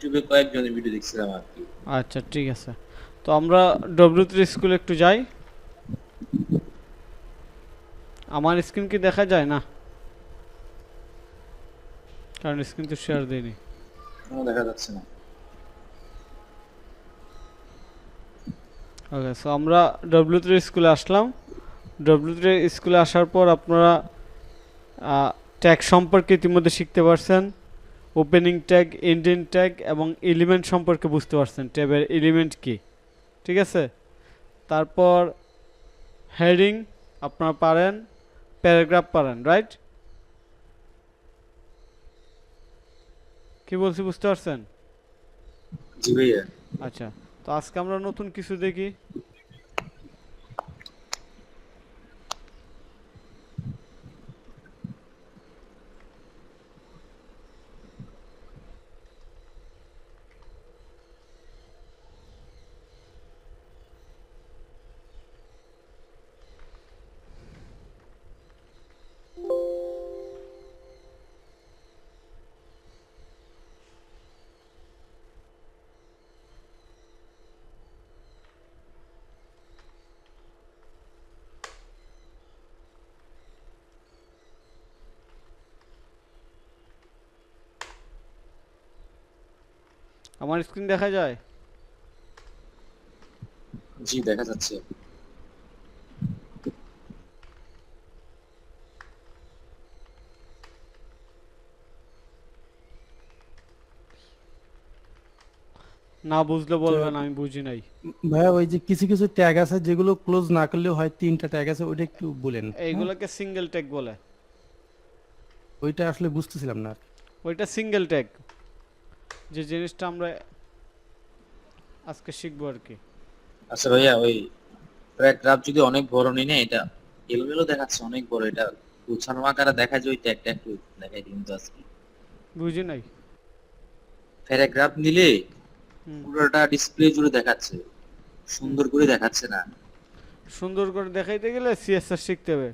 ইউটিউবে কয়েকজনের ভিডিও দেখছিলাম আর কি। আচ্ছা ঠিক আছে। তো আমরা W3 স্কুলে একটু যাই। আমার স্ক্রিন কি দেখা যায় না? কারণ স্ক্রিন তো শেয়ার দেয়নি। কোনো দেখা যাচ্ছে না। ওকে, সো আমরা W3 স্কুলে আসলাম। W3 স্কুলে আসার পর আপনারা ট্যাগ সম্পর্কে ইতিমধ্যে শিখতে পারছেন। ওপেনিং ট্যাগ, এন্ডিং ট্যাগ এবং এলিমেন্ট সম্পর্কে বুঝতে পারছেন, ট্যাবের এলিমেন্ট কি। ঠিক আছে। তারপর হেডিং আপনারা পারেন, প্যারাগ্রাফ পারেন, রাইট? কি বলছি বুঝতে পারছেন? জি ভাইয়া। আচ্ছা, তো আজকে আমরা নতুন কিছু দেখি। আমার স্ক্রিন দেখা যায়? জি দেখা যাচ্ছে। না বুঝলে তো বলবেন, আমি বুঝি নাই। ভাইয়া ওই যে কিছু কিছু ট্যাগ আছে যেগুলো ক্লোজ না করলেও হয়, তিনটা ট্যাগ আছে, ওইটা একটু বলেন। হ্যাঁ, এইগুলোকে সিঙ্গেল ট্যাগ বলে। ওইটা আসলে বুঝতেছিলাম না আর কি। ওইটা সিঙ্গেল ট্যাগ, যে জিনিসটা আমরা আজকে শিখবো আর কি। আচ্ছা ভাইয়া, ওই প্যারাগ্রাফ যদি অনেক বড় নিই না, এটা এলোমেলো দেখাচ্ছে অনেক বড়, এটা গুছানো আকারে দেখা যায়, ওই ট্যাগটা একটু দেখাই দিন তো আজকে। বুঝি নাই। প্যারাগ্রাফ নিলে হুম পুরোটা ডিসপ্লে জুড়ে দেখাচ্ছে, হুম। সুন্দর করে দেখাচ্ছে না। সুন্দর করে দেখাইতে গেলে সিএসএস শিখতে হবে।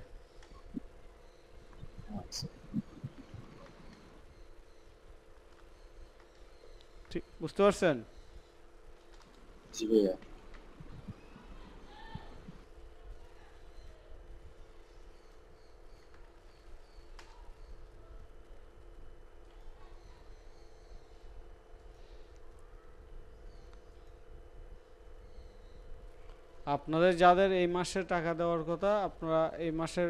আচ্ছা। ঠিক বুঝতে পারছেন? জি ভাইয়া। আপনাদের যাদের এই মাসে টাকা দেওয়ার কথা, আপনারা এই মাসের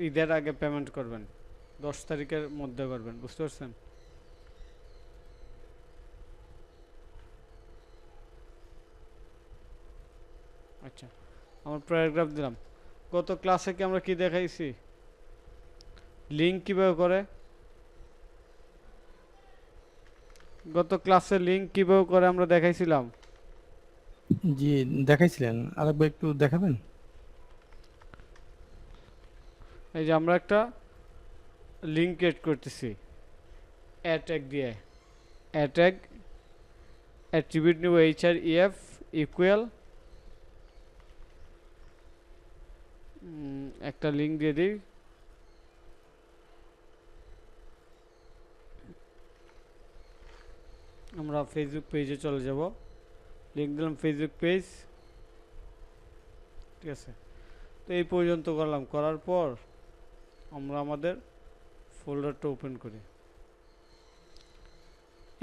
ঈদের আগে পেমেন্ট করবেন, 10 তারিখের মধ্যে করবেন, বুঝতে পারছেন? আচ্ছা, আমার প্যারাগ্রাফ দিলাম। গত ক্লাসে কি আমরা কি দেখাইছি? লিঙ্ক কিভাবে করে, গত ক্লাসে লিঙ্ক কিভাবে করে আমরা দেখাইছিলাম। জি, দেখাইছিলেন, আরেকবার একটু দেখাবেন? এই যে আমরা একটা লিঙ্ক ক্রিয়েট করতেছি অ্যাট্যাগ দিয়ে। অ্যাট্যাগ অ্যাট্রিবিউট নিব HREF ইকুয়াল একটা লিঙ্ক দিয়ে দিই। আমরা ফেসবুক পেজে চলে যাব, লিঙ্ক দিলাম ফেসবুক পেজ। ঠিক আছে, তো এই পর্যন্ত করলাম। করার পর আমরা আমাদের ফোল্ডারটা ওপেন করি।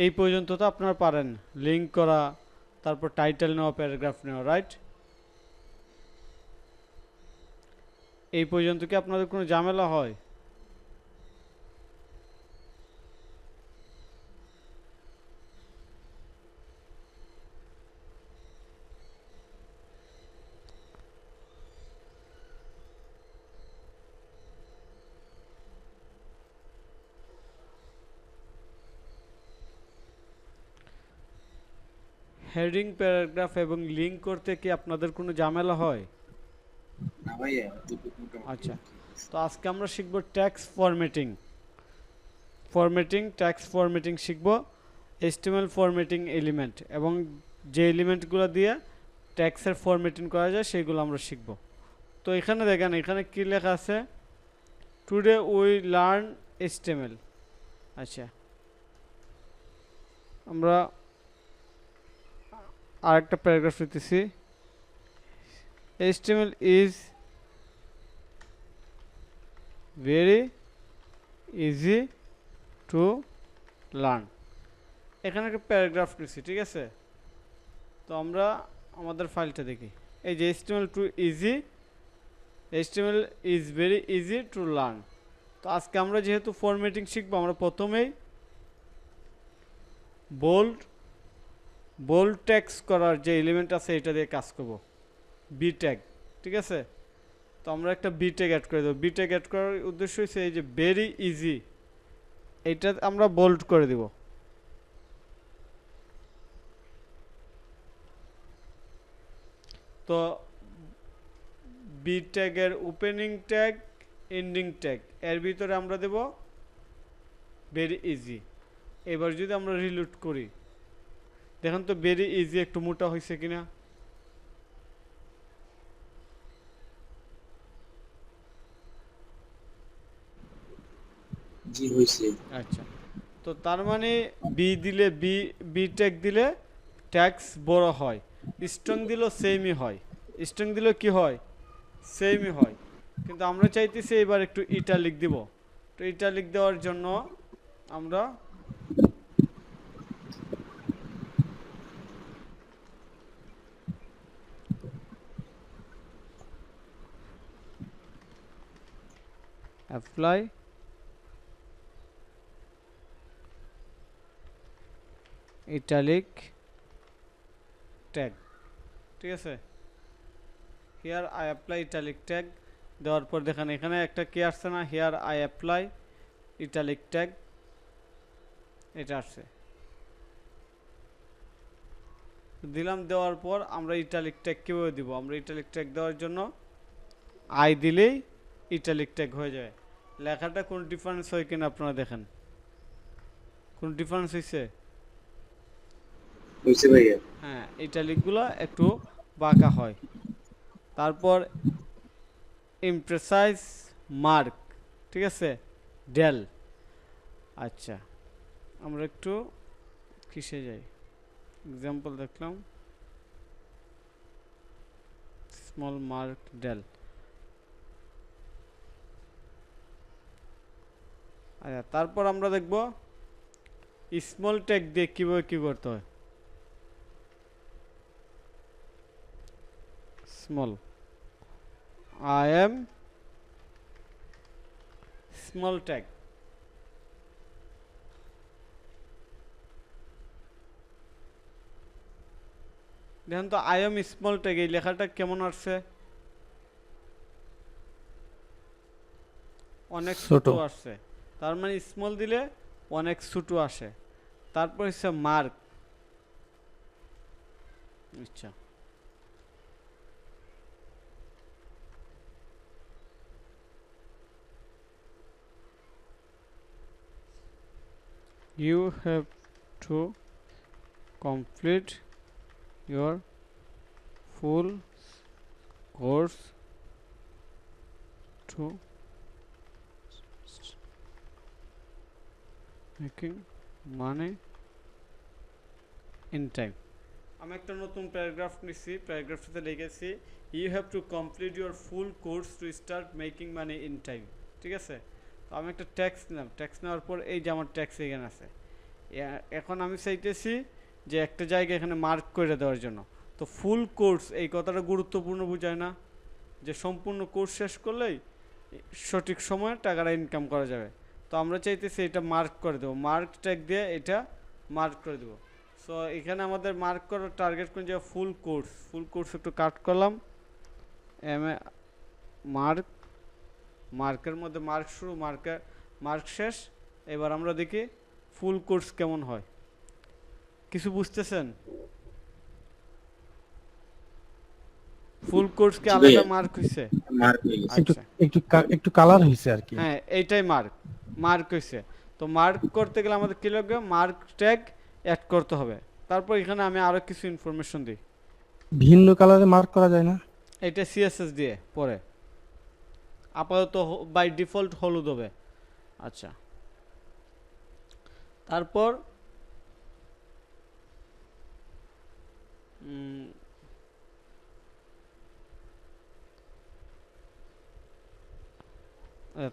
এই পর্যন্ত তো আপনারা পারেন লিঙ্ক করা, তারপর টাইটেল নেওয়া, প্যারাগ্রাফ নেওয়া, রাইট? এই পর্যন্ত কি আপনাদের কোনো ঝামেলা হয়? হেডিং, প্যারাগ্রাফ এবং লিঙ্ক করতে কি আপনাদের কোনো ঝামেলা হয়? না ভাইয়া, এতটুকু মোটামুটি আচ্ছা, ঠিক আছে। তো আজকে আমরা শিখব ট্যাক্স ফরম্যাটিং। ট্যাক্স ফরম্যাটিং শিখব, HTML ফরম্যাটিং এলিমেন্ট, এবং যে এলিমেন্টগুলো দিয়ে ট্যাক্সের ফরম্যাটিং করা যায় সেগুলো আমরা শিখব। তো এখানে দেখেন, এখানে কি লেখা আছে? Today we learn HTML। আচ্ছা, আমরা আরেকটা প্যারাগ্রাফ লিখতেছি, HTML is very easy to learn। এখানে একটা প্যারাগ্রাফ নিচ্ছি, ঠিক আছে। তো আমরা আমাদের ফাইলটা দেখি, এই যে HTML is very easy to learn। তো আজকে আমরা যেহেতু ফরম্যাটিং শিখবো, আমরা প্রথমেই বোল্ড টেক্সট করার যে এলিমেন্ট আছে এটা দিয়ে কাজ করব, বি ট্যাগ, ঠিক আছে। তো আমরা একটা বি ট্যাগ অ্যাড করে দেবো। বি ট্যাগ অ্যাড করার উদ্দেশ্য হচ্ছে এই যে ভেরি ইজি, এইটা আমরা বোল্ড করে দিব। তো বি ট্যাগের ওপেনিং ট্যাগ, এন্ডিং ট্যাগ, এর ভিতরে আমরা দেব ভেরি ইজি। এবার যদি আমরা রিলোড করি, দেখুন তো ভেরি ইজি একটু মোটা হয়েছে কিনা। জি হইছে। আচ্ছা, তো তার মানে বি দিলে বি ট্যাগ দিলে ট্যাক্স বড় হয়, স্ট্রিং দিলেও সেমই হয়। স্ট্রিং দিলেও কি হয়? সেমই হয়। কিন্তু আমরা চাইতেছি এবার একটু ইটালিক দিব। তো ইটালিক দেওয়ার জন্য আমরা অ্যাপ্লাই ইটালিক ট্যাগ, ঠিক আছে। Here I apply italic tag দেওয়ার পর দেখেন এখানে একটা কি আসছে না, here I apply italic tag, এটা আসছে। দিলাম, দেওয়ার পর আমরা ইটালিক ট্যাগ কীভাবে দিব? আমরা ইটালিক ট্যাগ দেওয়ার জন্য আই দিলেই ইটালিক ট্যাগ হয়ে যায়। লেখাটা কোন ডিফারেন্স হয় কিনা আপনারা দেখেন, কোন ডিফারেন্স হয়েছে? হইছে ভাইয়া। হ্যাঁ, ইটালিকগুলো একটু বাঁকা হয়। তারপর ইমপ্রেসাইজ মার্ক, ঠিক আছে, ডেল। আচ্ছা, আমরা একটু কিসে যাই, এক্সাম্পল দেখলাম, স্মল মার্ক ডেল। আচ্ছা, তারপর আমরা দেখব স্মল ট্যাগ দিয়ে কীভাবে কী করতে হয়। Small, I am small tag. দেখেন তো আই এম স্মল ট্যাগ এই লেখাটা কেমন আসছে? অনেক ছোট আসছে। তার মানে স্মল দিলে অনেক ছোট আসে। তারপর হচ্ছে মার্ক। আচ্ছা, you have to complete your full course to making money in time। আমি একটা নতুন প্যারাগ্রাফ নিচ্ছি, প্যারাগ্রাফটাতে লিখেছি you have to complete your full course to start making money in time, ঠিক আছে। তো আমি একটা ট্যাক্স নিলাম, ট্যাক্স নেওয়ার পর এই যে আমার ট্যাক্স এখানে আছে। এখন আমি চাইতেছি যে একটা জায়গা এখানে মার্ক করে দেওয়ার জন্য। তো ফুল কোর্স এই কথাটা গুরুত্বপূর্ণ বোঝায় না, যে সম্পূর্ণ কোর্স শেষ করলেই সঠিক সময়ে টাকাটা ইনকাম করা যাবে। তো আমরা চাইতেছি এটা মার্ক করে দেবো, মার্ক ট্যাগ দিয়ে এটা মার্ক করে দেবো। সো এখানে আমাদের মার্ক করার টার্গেট কোন জায়গায়? ফুল কোর্স একটু কাট করলাম, মার্ক, মার্কের মধ্যে মার্ক শুরু, মার্ক শেষ। এবার আমরা দেখি ফুল কোর্স কেমন হয়। কিছু বুঝতেছেন? ফুল কোর্স কি আলাদা মার্ক হইছে? মার্ক হয়ে গেছে। একটু আচ্ছা, একটু একটু কালার হয়েছে আর কি। হ্যাঁ, এইটাই মার্ক হইছে। তো মার্ক করতে গেলে আমাদের কি লাগবে? মার্ক ট্যাগ অ্যাড করতে হবে। তারপর এখানে আমি আরো কিছু ইনফরমেশন দিই। ভিন্ন কালারে মার্ক করা যায় না? এটা সিএসএস দিয়ে পরে, আপাতত বাই ডিফল্ট হলুদ হবে। আচ্ছা, তারপর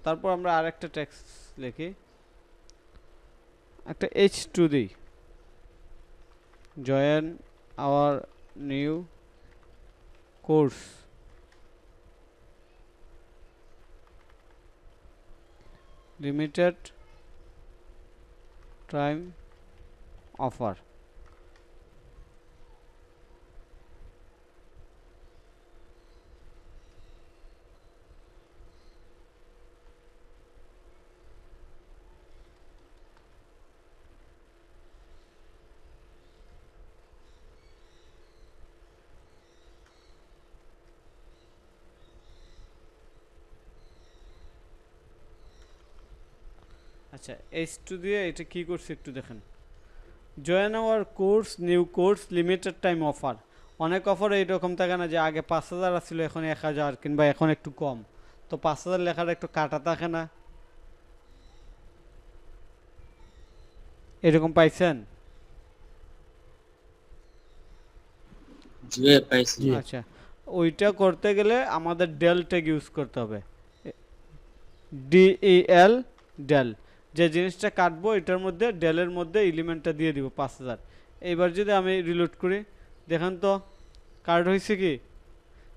তারপর আমরা আরেকটা টেক্সট লিখি, একটা H2 দিই, join our new course, limited time offer. আচ্ছা, H2 দিয়ে এটা কি করছে একটু দেখেন, join our course new course limited time offer. অনেক অফার এইরকম থাকে না যে আগে 5,000 আসছিল এখন 1,000 কিংবা এখন একটু কম, তো 5,000 লেখাটা একটু কাটা থাকে না, এরকম পাইছেন? জি ভাই পাইছি। জি। আচ্ছা, ওইটা করতে গেলে আমাদের ডেল ট্যাগ ইউজ করতে হবে, DEL, ডেল। যে জিনিসটা কাটবো এটার মধ্যে ডেলের মধ্যে এলিমেন্টটা দিয়ে দিব 5,000। এইবার যদি আমি রিলোড করি, দেখেন তো কার্ড হয়েছে কি,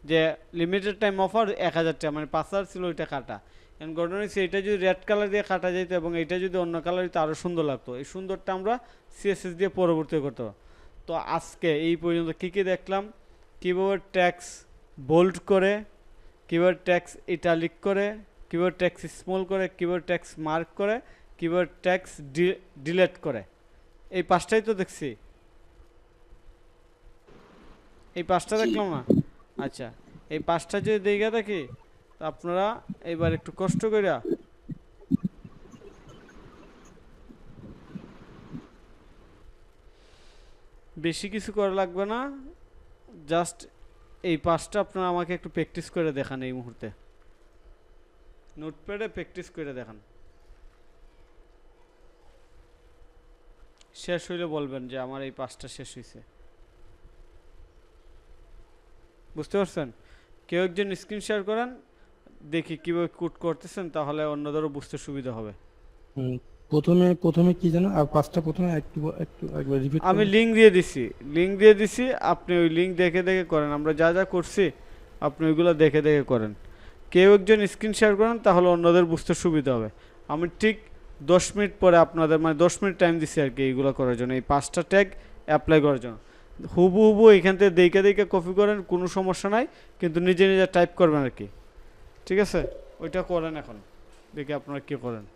যে লিমিটেড টাইম অফার 1,000 টাকা, মানে 5,000 ছিল ওইটা কাটা। এখন ঘটনা হচ্ছে এটা যদি রেড কালার দিয়ে কাটা যেত এবং এটা যদি অন্য কালার দিতে আরও সুন্দর লাগতো। এই সুন্দরটা আমরা CSS দিয়ে পরবর্তী করতে পারবো। তো আজকে এই পর্যন্ত কী কী দেখলাম, কীভাবে ট্যাক্স বোল্ড করে, কীভাবে ট্যাক্স ইটালিক করে, কীভাবে ট্যাক্স স্মল করে, কীভাবে ট্যাক্স মার্ক করে, কীভাবে ট্যাক্স ডিলেট করে। এই পাঁচটাই তো দেখছি, এই পাঁচটা জি। দেখলাম না? আচ্ছা, এই পাঁচটা যদি দেখে থাকি, তো আপনারা এবার একটু কষ্ট কইরা বেশি কিছু করা লাগবে না, জাস্ট এই পাঁচটা আপনারা আমাকে একটু প্র্যাকটিস করে দেখান এই মুহূর্তে, নোটপ্যাডে প্র্যাকটিস করে দেখান। শেষ হইলে বলবেন যে আমার এই পাঁচটা শেষ হয়েছে। বুঝতে পারছেন? কেউ একজন স্ক্রিন শেয়ার করেন, দেখি কীভাবে কোড করতেছেন, তাহলে অন্যদেরও বুঝতে সুবিধা হবে। হুম, প্রথমে প্রথমে কি যেন আর পাঁচটা প্রথমে একটু একটু একবার রিপিট আমি করুন। লিঙ্ক দিয়ে দিছি, আপনি ওই লিঙ্ক দেখে দেখে করেন, আমরা যা যা করছি আপনি ওইগুলো দেখে দেখে করেন। কেউ একজন স্ক্রিন শেয়ার করেন, তাহলে অন্যদের বুঝতে সুবিধা হবে। আমি ঠিক 10 মিনিট পরে আপনাদের, মানে 10 মিনিট টাইম দিছি আর কি এইগুলো করার জন্য, এই পাঁচটা ট্যাগ অ্যাপ্লাই করার জন্য। হুবহু এখান থেকে দেখে দেখে কপি করেন, কোনো সমস্যা নাই, কিন্তু নিজে নিজে টাইপ করবেন আর কি। ঠিক আছে, ওইটা করেন এখন, দেখি আপনারা কী করেন।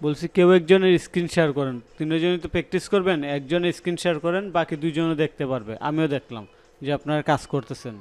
বলছি কেউ একজনের স্ক্রিন শেয়ার করেন, তিনজনই তো প্র্যাকটিস করবেন, একজনের স্ক্রিন শেয়ার করেন, বাকি দুইজনও দেখতে পারবে। আমিও দেখলাম যে আপনারা কাজ করতেছেন।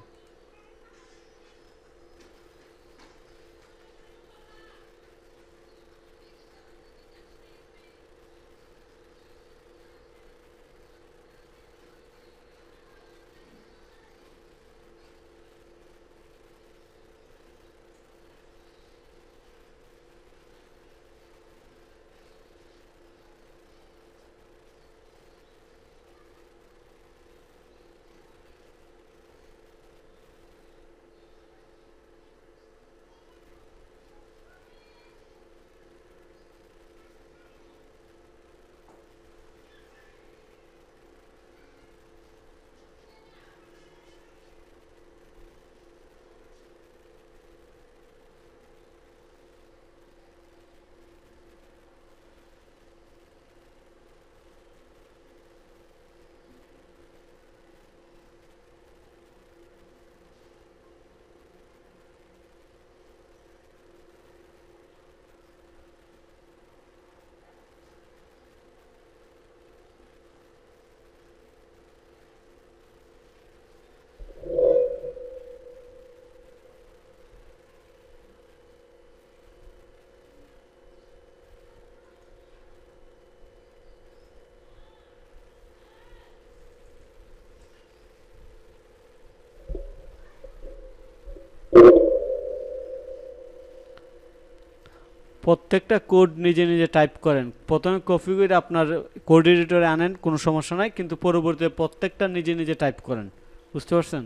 প্রত্যেকটা কোড নিজে নিজে টাইপ করেন। প্রথমে কপি করে আপনার কোড এডিটরে আনেন, কোনো সমস্যা নাই, কিন্তু পরবর্তীতে প্রত্যেকটা নিজে নিজে টাইপ করেন। বুঝতে পারছেন?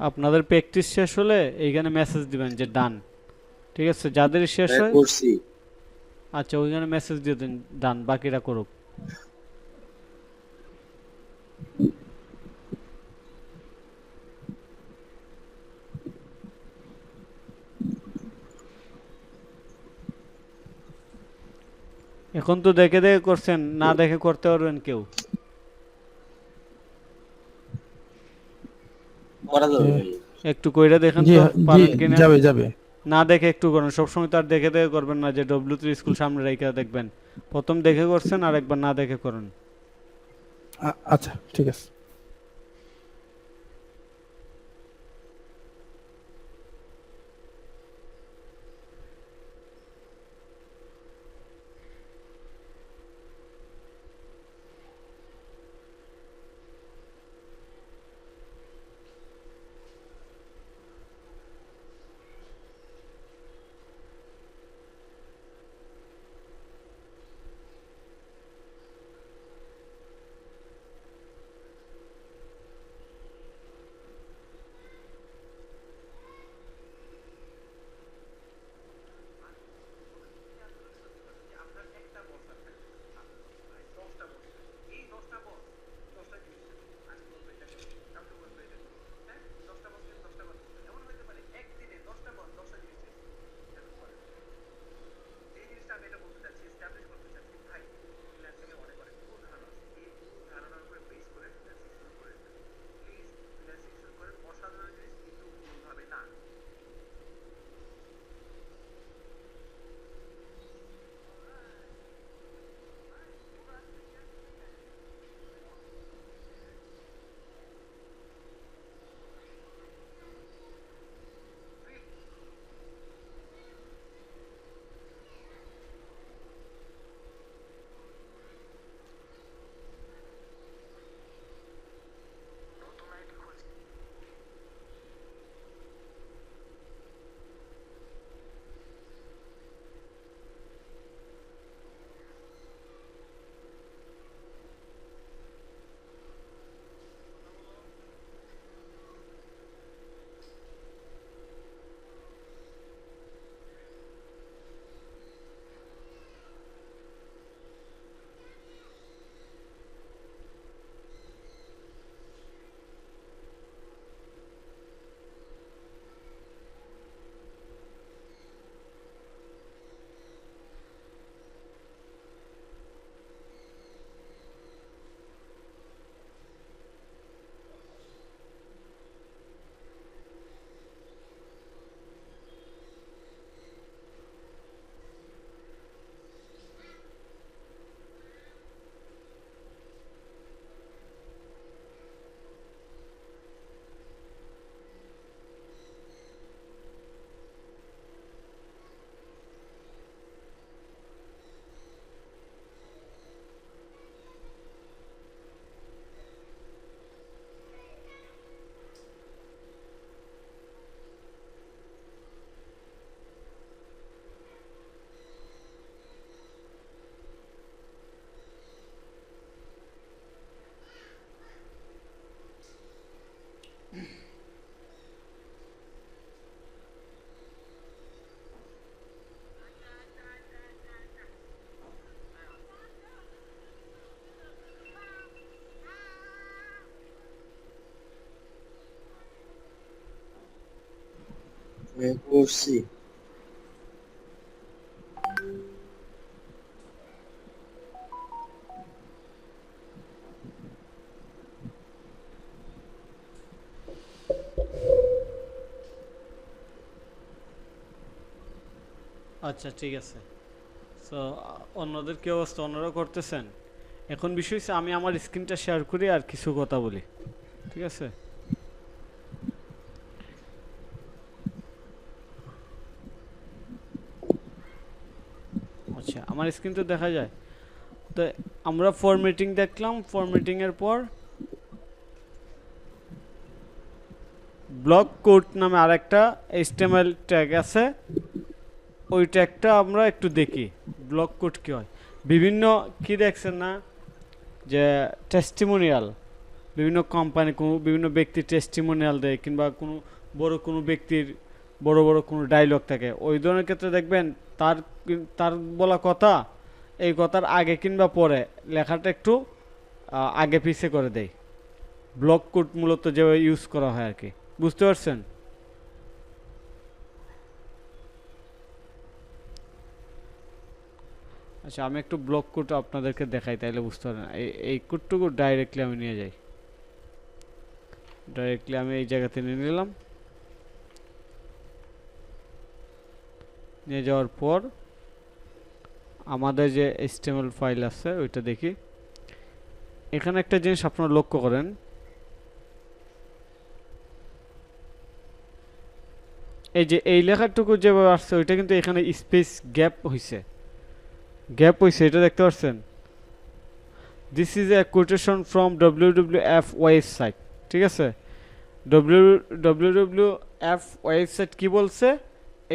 আপনাদের প্র্যাকটিস শেষ হলে এইখানে মেসেজ দিবেন যে ডান। ঠিক আছে, যাদের শেষ ভাইয়া হয় করছি। আচ্ছা ওইখানে মেসেজ দিয়ে দিন ডান, বাকিরা করুক। এখন তো দেখে দেখে করছেন, না দেখে করতে পারবেন কেউ? করা যাবে এ, ভাই। একটু কইরা দেখেন জি তো জি, পারেন কিনা। যাবে যাবে। না দেখে একটু করেন, সবসময় তো আর দেখে দেখে করবেন না যে ডব্লিউ3 স্কুল সামনে রেখে দেখবেন। প্রথম দেখে করছেন আর একবার না দেখে করেন। আচ্ছা ঠিক আছে। করছি। আচ্ছা ঠিক আছে। সো অন্যদের কি অবস্থা, অন্যরা করতেছেন? এখন বিষয় হচ্ছে আমি আমার স্ক্রিনটা শেয়ার করি আর কিছু কথা বলি, ঠিক আছে? আচ্ছা আমার স্ক্রিন তো দেখা যায়। তো আমরা ফরম্যাটিং দেখলাম, ফরম্যাটিং এর পর ব্লক কোড নামে আরেকটা HTML ট্যাগ আছে, ওই ট্যাগটা আমরা একটু দেখি ব্লক কোড কি হয়। বিভিন্ন কি দেখছেন না যে টেস্টিমোনিয়াল, বিভিন্ন কোম্পানি কোনো বিভিন্ন ব্যক্তির টেস্টিমোনিয়াল দেয়, কিংবা কোনো বড় কোনো ব্যক্তির বড় বড় কোনো ডায়লগ থাকে, ওই ধরনের ক্ষেত্রে দেখবেন তার তার বলা কথা এই কথার আগে কিংবা পরে লেখাটা একটু আগে পিছে করে দেয়। ব্লক কোড মূলত যেভাবে ইউজ করা হয় আর কি, বুঝতে পারছেন? আচ্ছা আমি একটু ব্লক কোড আপনাদেরকে দেখাই, তাইলে বুঝতে পারেন। এই কোডটুকু ডাইরেক্টলি আমি নিয়ে যাই, ডাইরেক্টলি আমি এই জায়গাতে নিয়ে নিলাম। নিয়ে যাওয়ার পর আমাদের যে HTML ফাইল আছে ওইটা দেখি। এখানে একটা জিনিস আপনারা লক্ষ্য করেন, এই যে এই লেখাটুকু যেভাবে আসছে ওইটা কিন্তু এখানে স্পেস গ্যাপ হইছে, এটা দেখতে পাচ্ছেন? This is a quotation from WWF website, ঠিক আছে? WWF ওয়েবসাইট কি বলছে,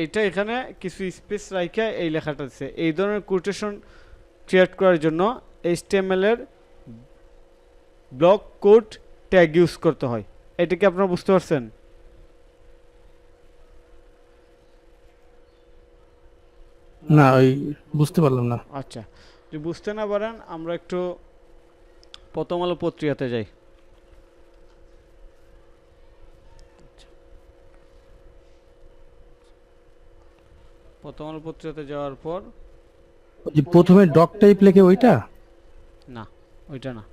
এইটা এখানে কিছু স্পেস রাইখা এই লেখাটা দিচ্ছে। এই ধরনের কোটেশন ক্রিয়েট করার জন্য HTML এর ব্লক কোড ট্যাগ ইউজ করতে হয়। এটা কি আপনারা বুঝতে পারছেন? না ওই বুঝতে পারলাম না। আচ্ছা যদি বুঝতে না পারেন আমরা একটু প্রথম আলো পত্রিকাতে যাই। প্রথম আলো পত্রিকাতে যাওয়ার পর ওই যে প্রথমে ডক টাইপ লেখে ওইটা? না, ওইটা না।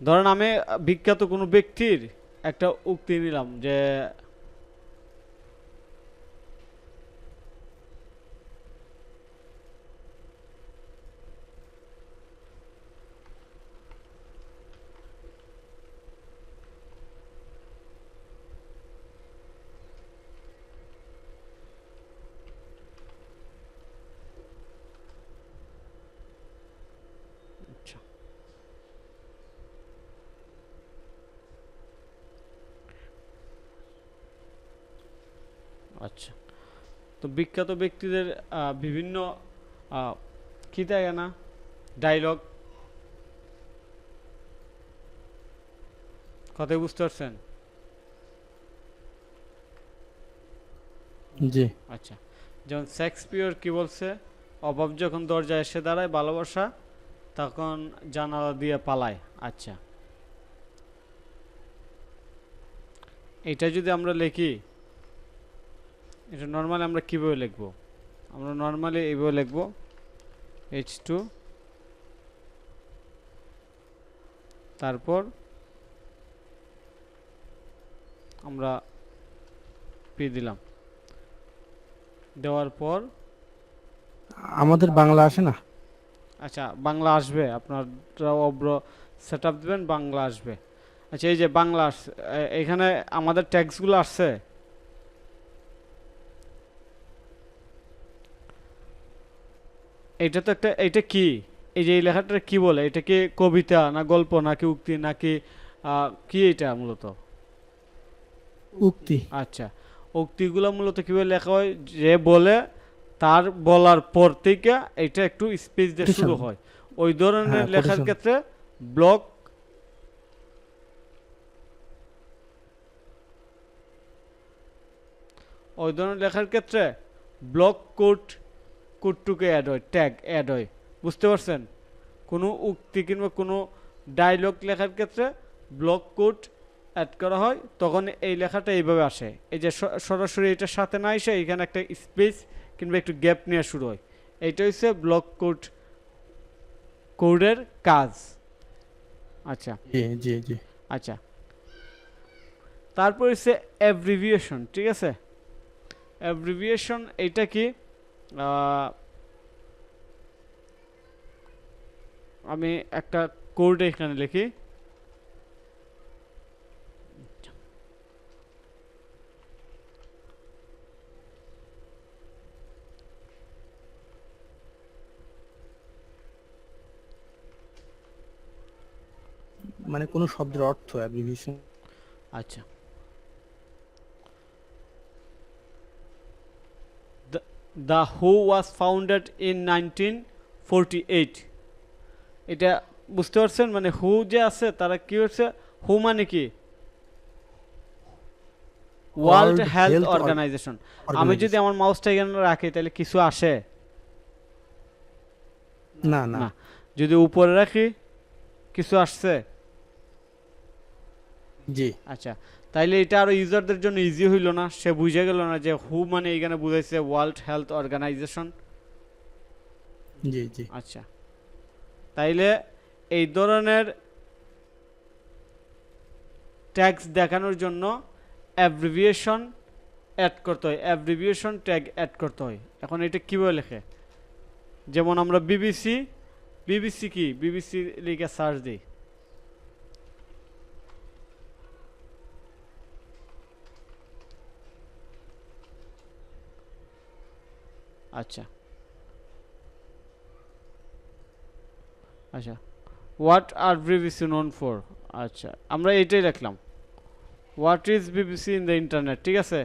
ধরেন আমি বিখ্যাত কোনো ব্যক্তির একটা উক্তি নিলাম যে আচ্ছা আচ্ছা তো বিখ্যাত ব্যক্তিদের বিভিন্ন কি থাকে না ডায়লগ, কথাই বুঝতে পারছেন? জি। আচ্ছা যেমন শেক্সপিয়র কি বলছে, অভাব যখন দরজায় এসে দাঁড়ায় ভালোবাসা তখন জানালা দিয়ে পালায়। আচ্ছা এটা যদি আমরা লিখি, এটা নর্মালি আমরা কিভাবে লিখব? আমরা নর্মালি এইভাবে লিখব, H2 তারপর আমরা পি দিলাম, দেওয়ার পর আমাদের বাংলা আসে না? আচ্ছা বাংলা আসবে, আপনারা অব্র সেট আপ দেবেন, বাংলা আসবে। আচ্ছা এই যে বাংলা এখানে আমাদের ট্যাক্সগুলো আসছে, এটা তো একটা, এটা কি, এই যে এই লেখাটা কি বলে, এটা কি কবিতা না গল্প নাকি উক্তি নাকি কি এটা মূলত? উক্তি। আচ্ছা উক্তিগুলো মূলত কিভাবে লেখা হয়, যে বলে তার বলার পর থেকে এটা একটু স্পেস দিয়ে শুরু হয়, ওই ধরনের হ্যাঁ, লেখার quotation। ক্ষেত্রে ব্লক, ওই ধরনের লেখার ক্ষেত্রে ব্লক কোডটুকে অ্যাড হয়, ট্যাগ অ্যাড হয়, বুঝতে পারছেন? কোনো উক্তি কিংবা কোনো ডায়লগ লেখার ক্ষেত্রে ব্লক কোড অ্যাড করা হয় তখন এই লেখাটা এইভাবে আসে। এই যে সরাসরি এটার সাথে না এসে এখানে একটা স্পেস কিংবা একটু গ্যাপ নেওয়া শুরু হয়। এইটা হচ্ছে ব্লক কোডের কাজ। আচ্ছা জি জি জি। আচ্ছা, তারপর হচ্ছে অ্যাব্রিভিয়েশন। ঠিক আছে, অ্যাব্রিভিয়েশন এইটা কি? আমি একটা কোড এখানে লিখি। মানে কোন শব্দের অর্থ অ্যাব্রিভিয়েশন। আচ্ছা, the who was founded in 1948। এটা বুঝতে পারছেন? মানে হু যে আছে তারা কি হচ্ছে, হু মানে কি ওয়ার্ল্ড হেলথ অর্গানাইজেশন। আমি যদি আমার মাউসটা এখানে রাখি তাহলে কিছু আসে না না। না, যদি উপরে রাখি কিছু আসছে। জি। আচ্ছা, তাইলে এটা আরো ইউজারদের জন্য ইজি হইল না? সে বুঝে গেল না যে হু মানে এখানে বুঝাইছে ওয়ার্ল্ড হেলথ অর্গানাইজেশন। জি জি। আচ্ছা, তাইলে এই ধরনের ট্যাগস দেখানোর জন্য অ্যাব্রিভিয়েশন অ্যাড করতে হয়, অ্যাব্রিভিয়েশন ট্যাগ অ্যাড করতে হয়। এখন এটা কীভাবে লেখে? যেমন আমরা বিবিসি, বিবিসি কি, বিবিসি লিখে সার্চ দিই। আচ্ছা আচ্ছা, what are BBC known for. আচ্ছা, আমরা এইটাই লিখলাম, what is BBC in the internet. ঠিক আছে,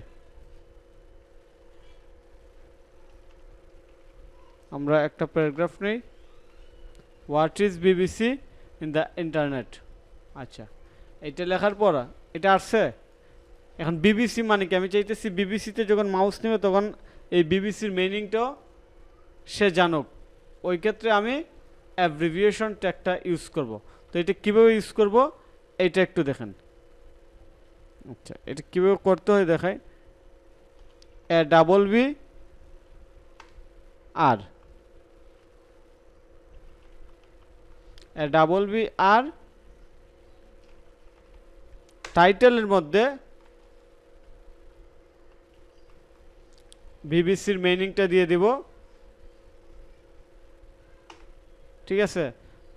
আমরা একটা প্যারাগ্রাফ নেই, what is BBC in the internet. আচ্ছা, এটা লেখার পর এটা আসছে। এখন বিবিসি মানে কি, আমি চাইতেছি বিবিসিতে যখন মাউস নেবে তখন এই বিবিসির মিনিংটাও সে জানুক। ওই ক্ষেত্রে আমি অ্যাব্রিভিয়েশন ট্যাগটা ইউজ করব। তো এটা কীভাবে ইউজ করব এইটা একটু দেখেন। আচ্ছা, এটা কীভাবে করতে হয় দেখায়। বি আর বি আর টাইটেলের মধ্যে বিবিসির মিনিংটা দিয়ে দিব। ঠিক আছে,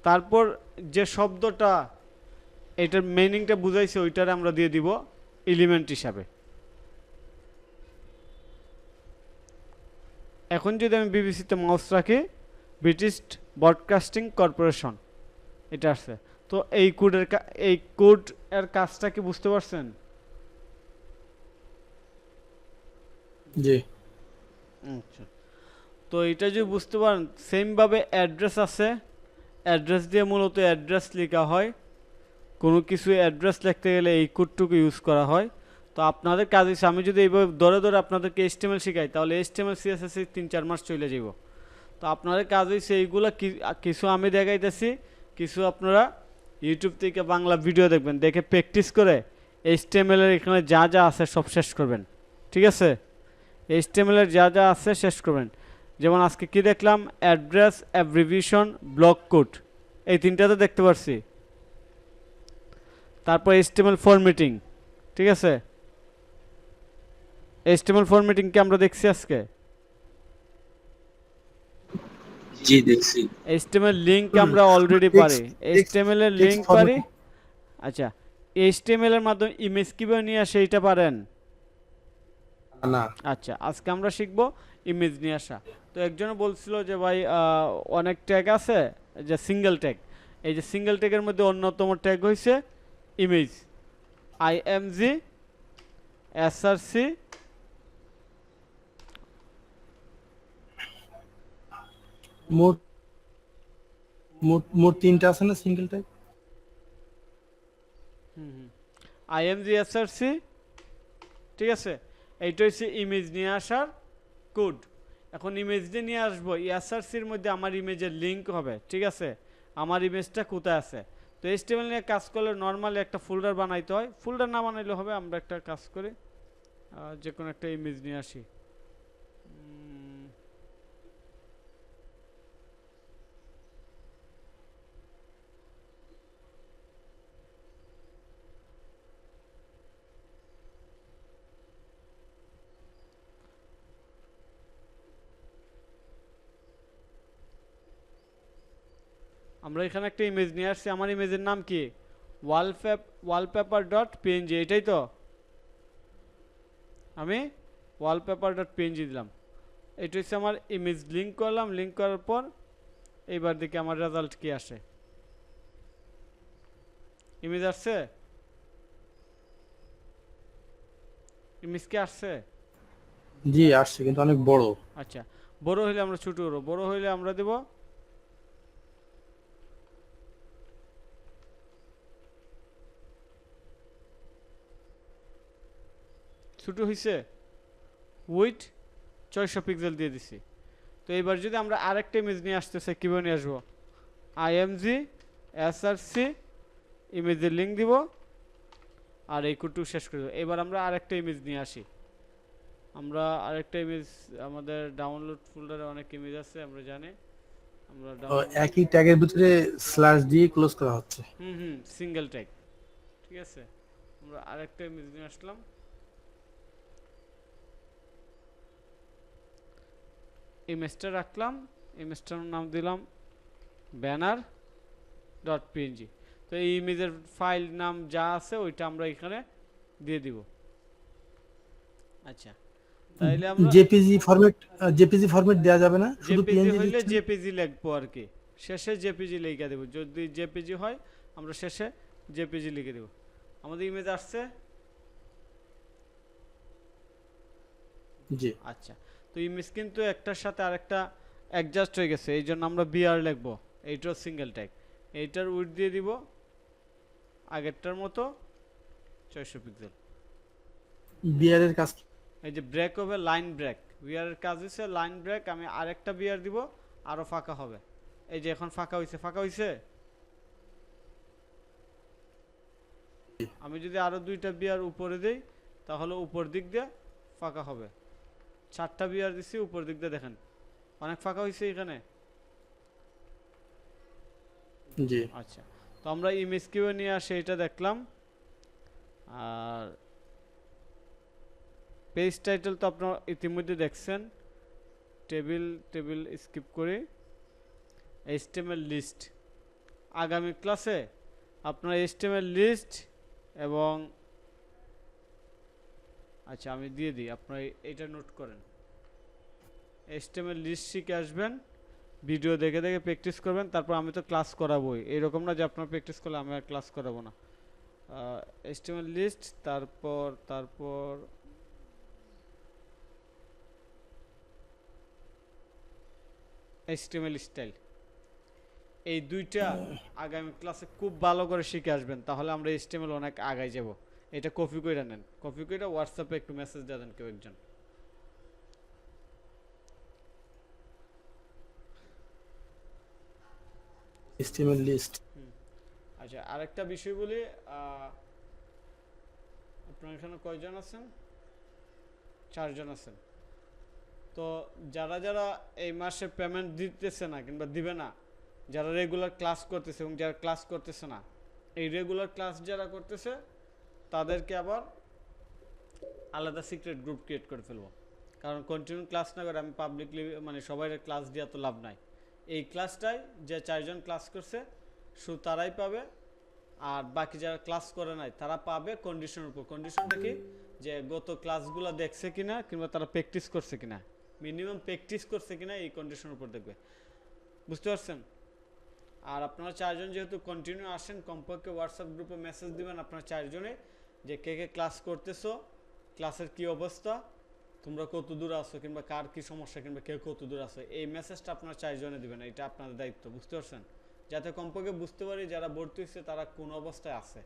তারপর যে শব্দটা এটার মিনিংটা বুঝাইছে ওইটার আমরা দিয়ে দিব এলিমেন্ট হিসাবে। এখন যদি আমি বিবিসিতে মাউস রাখি, ব্রিটিশ ব্রডকাস্টিং কর্পোরেশন এটা আছে। তো এই কোড এর কাজটা কি বুঝতে পারছেন? জি। আচ্ছা, তো এটা যদি বুঝতে পারেন, সেমভাবে অ্যাড্রেস আছে, অ্যাড্রেস দিয়ে মূলত অ্যাড্রেস লেখা হয়। কোনো কিছু অ্যাড্রেস লিখতে গেলে এই কোডটুকু ইউজ করা হয়। তো আপনাদের কাজ হচ্ছে, আমি যদি এইভাবে ধরে ধরে আপনাদেরকে HTML শেখাই তাহলে HTML CSS 3-4 মাস চলে যাব। তো আপনাদের কাজ হচ্ছে এইগুলো কিছু আমি দেখাইতেছি, কিছু আপনারা ইউটিউব থেকে বাংলা ভিডিও দেখবেন, দেখে প্র্যাকটিস করে HTML এর এখানে যা যা আছে সব শেষ করবেন। ঠিক আছে, HTML এর যা যা আছে শেষ করবেন। যেমন আজকে কি দেখলাম, অ্যাড্রেস, অ্যাব্রিভিয়েশন, ব্লক কোড, এই তিনটাতে দেখতে পারছি। তারপর HTML ফরম্যাটিং। ঠিক আছে, HTML ফরম্যাটিং কি আমরা দেখছি আজকে? জি দেখছি। HTML লিংক আমরা অলরেডি পারি, HTML এর লিংক পারি। আচ্ছা, HTML এর মাধ্যমে ইমেজ কিভাবে নিয়ে আসে এটা পারেন? না। আচ্ছা, আজকে আমরা শিখব ইমেজ নিয়ে আসা। তো একজনে বলছিল যে ভাই অনেক ট্যাগ আছে, যে সিঙ্গেল ট্যাগ। এই যে সিঙ্গেল ট্যাগের মধ্যে অন্যতম ট্যাগ হইছে ইমেজ, IMG SRC মোট মোট মোট তিনটা আছে না সিঙ্গেল ট্যাগ? IMG SRC। ঠিক আছে, এইটা হচ্ছে ইমেজ নিয়ে আসার কোড। এখন ইমেজ দিয়ে নিয়ে আসবো, SRCর মধ্যে আমার ইমেজের লিঙ্ক হবে। ঠিক আছে, আমার ইমেজটা কোথায় আছে? তো HTML নিয়ে কাজ করলে নর্মালি একটা ফোল্ডার বানাইতে হয়, ফোল্ডার না বানাইলে হবে, আমরা একটা কাজ করি, যে কোনো একটা ইমেজ নিয়ে আসি। আমরা এখানে একটা ইমেজ নিয়ে আসছি, আমার ইমেজের নাম কি ওয়ালপেপার ডট পিএনজি, এটাই তো, আমি ওয়ালপেপার ডট পিএনজি দিলাম। এটা হচ্ছে আমার ইমেজ, লিঙ্ক করলাম, লিঙ্ক করার পর এইবার দেখি আমার রেজাল্ট কি আসে। ইমেজ আসছে, ইমেজ কি আসছে? জি আসছে, কিন্তু অনেক বড়। আচ্ছা, বড় হইলে আমরা ছোট করবো, বড় হইলে আমরা দেব ছোট হইছে, উইথ 600 পিক্সেল দিয়ে দিছি। তো এবার যদি আমরা আরেকটা ইমেজ নিয়ে আসতে চাই, কীভাবে নিয়ে আসবো? IMG SRC ইমেজের লিঙ্ক দিব আর এই কুটু শেষ করে দেবো। এবার আমরা আরেকটা ইমেজ নিয়ে আসি, আমরা আরেকটা ইমেজ, আমাদের ডাউনলোড ফোল্ডারে অনেক ইমেজ আছে আমরা জানি, আমরা একই ট্যাগের ভিতরে স্ল্যাশ দিয়ে ক্লোজ করা হচ্ছে। সিঙ্গেল ট্যাগ, ঠিক আছে। আমরা আরেকটা ইমেজ নিয়ে আসলাম, ইমেজটা রাখলাম, ইমেজটার নাম দিলাম ব্যানার ডট পিএনজি। তো এই ইমেজের ফাইল নাম যা আছে ওইটা আমরা এখানে দিয়ে দিব। আচ্ছা, তাইলে আমরা জেপিজি ফরম্যাট দেওয়া যাবে না, শুধু জেপিজি পিএনজি হইলে দিচ্ছেন। জেপিজি লিখবো আর কি, শেষে জেপিজি লিখে দেব, যদি জেপিজি হয় আমরা শেষে জেপিজি লিখে দেব। আমাদের ইমেজ আসছে। জি আচ্ছা, তো ইমেজ কিন্তু একটার সাথে আরেকটা অ্যাডজাস্ট হয়ে গেছে, এই জন্য আমরা বিআর লিখবো, এইটার সিঙ্গেল ট্যাগ, এইটার উইডথ দিয়ে দিব আগেরটার মতো 600 পিক্সেল। বিআর এর কাজ কি? এই যে ব্রেক হবে, লাইন ব্রেক, বিআর এর কাজ হচ্ছে লাইন ব্রেক। আমি আরেকটা বিআর দিব, আরো ফাঁকা হবে, এই যে এখন ফাঁকা হইছে, ফাঁকা হইছে। আমি যদি আরো দুইটা বিআর উপরে দেই তাহলে উপর দিক দিয়ে ফাঁকা হবে। 4টা বিআর দিছি, উপর দিক দিয়ে দেখেন অনেক ফাঁকা হইছে এখানে। জি আচ্ছা, তো আমরা ইমেজ কিভাবে নিয়ে আসে এটা দেখলাম। আর পেজ টাইটেল তো আপনারা ইতিমধ্যে দেখছেন, টেবিল স্কিপ করে HTML লিস্ট। আগামী ক্লাসে আপনারা HTML লিস্ট এবং আচ্ছা আমি দিয়ে দিই, আপনারা এটা নোট করেন, HTML লিস্ট শিখে আসবেন, ভিডিও দেখে দেখে প্র্যাকটিস করবেন, তারপর আমি তো ক্লাস করাবোই, এরকম না যে আপনারা প্র্যাকটিস করলে আমি আর ক্লাস করাবো না। HTML লিস্ট, তারপর HTML স্টাইল, এই দুইটা আগামী ক্লাসে খুব ভালো করে শিখে আসবেন, তাহলে আমরা HTML অনেক আগায় যাব। এটা কপি করে নেন, কপি করে হোয়াটসঅ্যাপে একটু মেসেজ দিয়ে দেন কেউ একজন। HTML list. আচ্ছা, আরেকটা বিষয় বলি, আপনার এখানে কয়জন আছেন? 4 জন আছেন। তো যারা যারা এই মাসে পেমেন্ট দিতেছে না কিংবা দিবে না, যারা রেগুলার ক্লাস করতেছে এবং যারা ক্লাস করতেছে না, এই রেগুলার ক্লাস যারা করতেছে তাদেরকে আবার আলাদা সিক্রেট গ্রুপ ক্রিয়েট করে ফেলবো, কারণ কন্টিনিউ ক্লাস না করে আমি পাবলিকলি মানে সবাই ক্লাস দেওয়া তো লাভ নাই। এই ক্লাসটাই যে 4 জন ক্লাস করছে শুধু তারাই পাবে, আর বাকি যারা ক্লাস করে নাই তারা পাবে কন্ডিশনের উপর। কন্ডিশনটা কি? যে গত ক্লাসগুলো দেখছে কিনা কিংবা তারা প্র্যাকটিস করছে কিনা, মিনিমাম প্র্যাকটিস করছে কিনা, এই কন্ডিশনের উপর দেখবে। বুঝতে পারছেন? আর আপনারা 4 জন যেহেতু কন্টিনিউ আসেন, কমপক্ষে হোয়াটসঅ্যাপ গ্রুপে মেসেজ দিবেন আপনারা 4 জনে, যে কে কে ক্লাস করতেছো, ক্লাসের কি অবস্থা, তোমরা কত দূর আসো, কিংবা কার কি সমস্যা, কিংবা কে কত দূর আসো, এই মেসেজটা আপনারা 4 জনে দিবেন, এটা আপনাদের দায়িত্ব। বুঝতে পারছেন? যাতে কমপক্ষে বুঝতে পারি যারা ভর্তি হচ্ছে তারা কোন অবস্থায় আছে।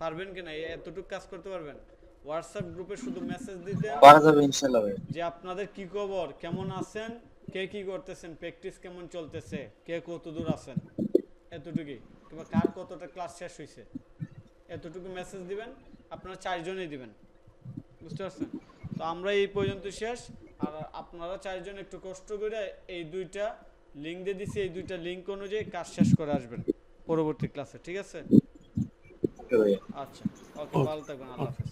পারবেন কিনা এতটুকু কাজ করতে পারবেন? হোয়াটসঅ্যাপ গ্রুপে শুধু মেসেজ দিতে পারা যাবে ইনশাআল্লাহ ভাই। যে আপনাদের কি খবর, কেমন আছেন, কে কি করতেছেন, প্র্যাকটিস কেমন চলতেছে, কে কত দূর আছেন, এতটুকুই। কিংবা কার কতটা ক্লাস শেষ হয়েছে এতটুকু মেসেজ দিবেন, আপনারা 4 জনেই দিবেন, বুঝতে পারছেন? তো আমরা এই পর্যন্ত শেষ। আর আপনারা 4 জন একটু কষ্ট করে এই 2টা লিঙ্ক দিয়ে দিছি, এই 2টা লিঙ্ক অনুযায়ী কাজ শেষ করে আসবেন পরবর্তী ক্লাসে, ঠিক আছে? ওকে ভাইয়া। আচ্ছা, ওকে, ভালো থাকবেন, আল্লাহ হাফেজ।